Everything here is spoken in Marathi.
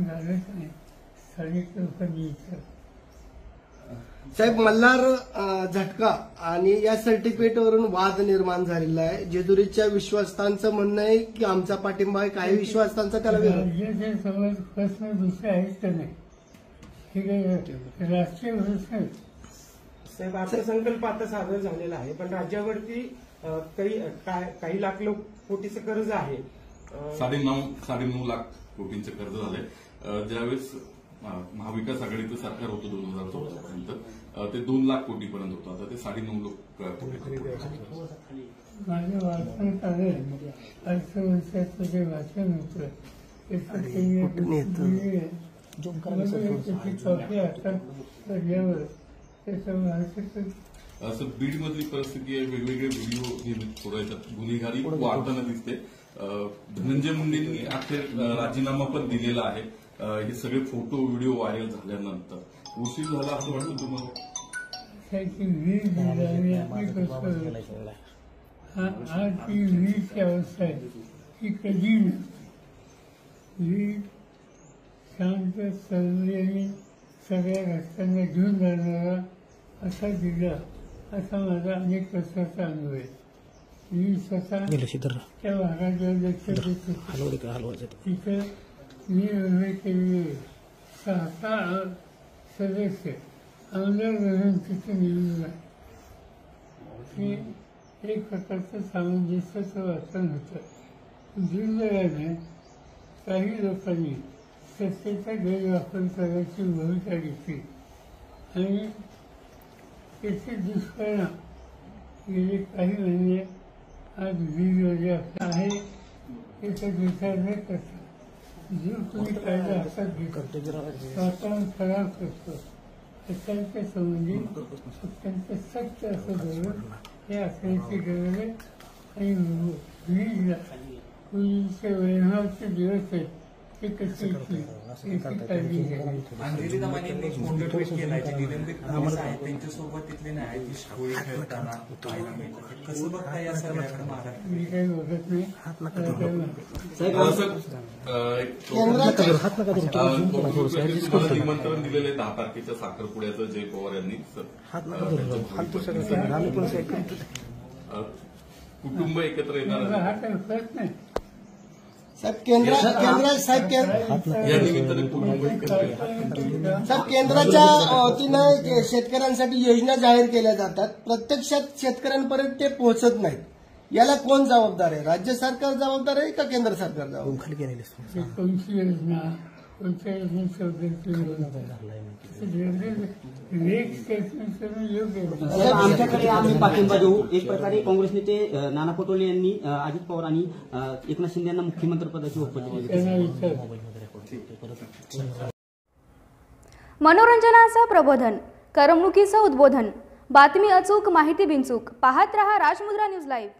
झालंच नाही. स्थानिक लोकांनी साहेब, मल्हार झटका आणि या सर्टिफिकेटवरून वाद निर्माण झालेला आहे. जेजुरीच्या विश्वासस्थांचं म्हणणं आहे की आमचा पाठिंबा आहे, काही विश्वासस्थांचा त्याला विरोध. राज्याच्या समोर प्रश्न दुसरे आहेत का नाही, हे काही राष्ट्रीय प्रश्न आहेत. साहेब, अर्थसंकल्प आता सादर झालेला आहे, पण राज्यावरती काही लाख कोटीचं कर्ज आहे. 9.5 लाख कोटींचं कर्ज झालंय. ज्यावेळेस महाविकास आघाडीचं सरकार होतं 2014 पर्यंत ते 2 लाख कोटीपर्यंत होतं. आता ते 9.5 लाख कोटी. माझ्या वाचनात आलं, अर्थव्यवस्थेचं जे वाचन होतं असं बीडमधली परिस्थिती आहे. वेगवेगळे व्हिडिओ हे थोड्या गुन्हेगारी वाढताना दिसते. धनंजय मुंडेंनी अखेर राजीनामा पण दिलेला आहे. हे सगळे फोटो व्हिडिओ व्हायरल झाल्यानंतर उशीर झाला असं वाटतं तुम्हाला? आज ही वीजची अवस्था आहे की कधी वीज शांत सर्वांनी सगळ्या रस्त्यांना घेऊन जाणारा असा जिल्हा, असा माझा अनेक वर्षाचा अनुभव आहे. मी स्वतः त्या भागात लक्ष देतो. तिथं मी उभे केलेले 6 सदस्य आमदार म्हणून तिथे निवडून आहे. हे एक प्रकारचं सामंजस्याचं वाचन होतं. दुर्दैवाने काही लोकांनी सत्तेचा गैरवापर करायची भूमिका घेतली आणि त्याचे दुष्परिणाम गेले काही महिने आज वीजमध्ये आहे. त्याचा विचार न करता जो तुम्ही कायदा हातात घेतो, वातावरण खराब करतो, त्याच्या संबंधी अत्यंत सक्त असं धोरण हे असण्याची गरज आहे. आणि वीज पूर्वीचे वैभवाचे दिवस आहेत ते कसे काळजी घ्यावी. अंजली दमानींनी फोटो ट्विट केलाय की निलंबित पोलीस आहेत त्यांच्यासोबत तिथले न्यायाधीश होळी खेळताना पाहायला मिळतात. कसं बघता या सगळ्याकडे महाराष्ट्र? मी काही बघत नाही. निमंत्रण दिलेलं आहे 10 तारखेच्या साखरपुड्याचं जय पवार यांनी. कुटुंब एकत्र येणार हा काही फरक नाही. साहेब, केंद्राच्या वतीनं शेतकऱ्यांसाठी योजना जाहीर केल्या जातात, प्रत्यक्षात शेतकऱ्यांपर्यंत ते पोहोचत नाहीत. याला कोण जबाबदार आहे? राज्य सरकार जबाबदार आहे का केंद्र सरकार जबाबदार? कोणती योजना, कोणत्या आमच्याकडे आम्ही पाठिंबा देऊ. एक प्रकारे काँग्रेस नेते नाना पटोले यांनी अजित पवार आणि एकनाथ शिंदे यांना मुख्यमंत्री पदाची शपथ दिली. मनोरंजनाचं प्रबोधन, करमणुकीचं उद्बोधन, बातमी अचूक, माहिती बिनचूक. पाहत रहा राजमुद्रा न्यूज लाईव्ह.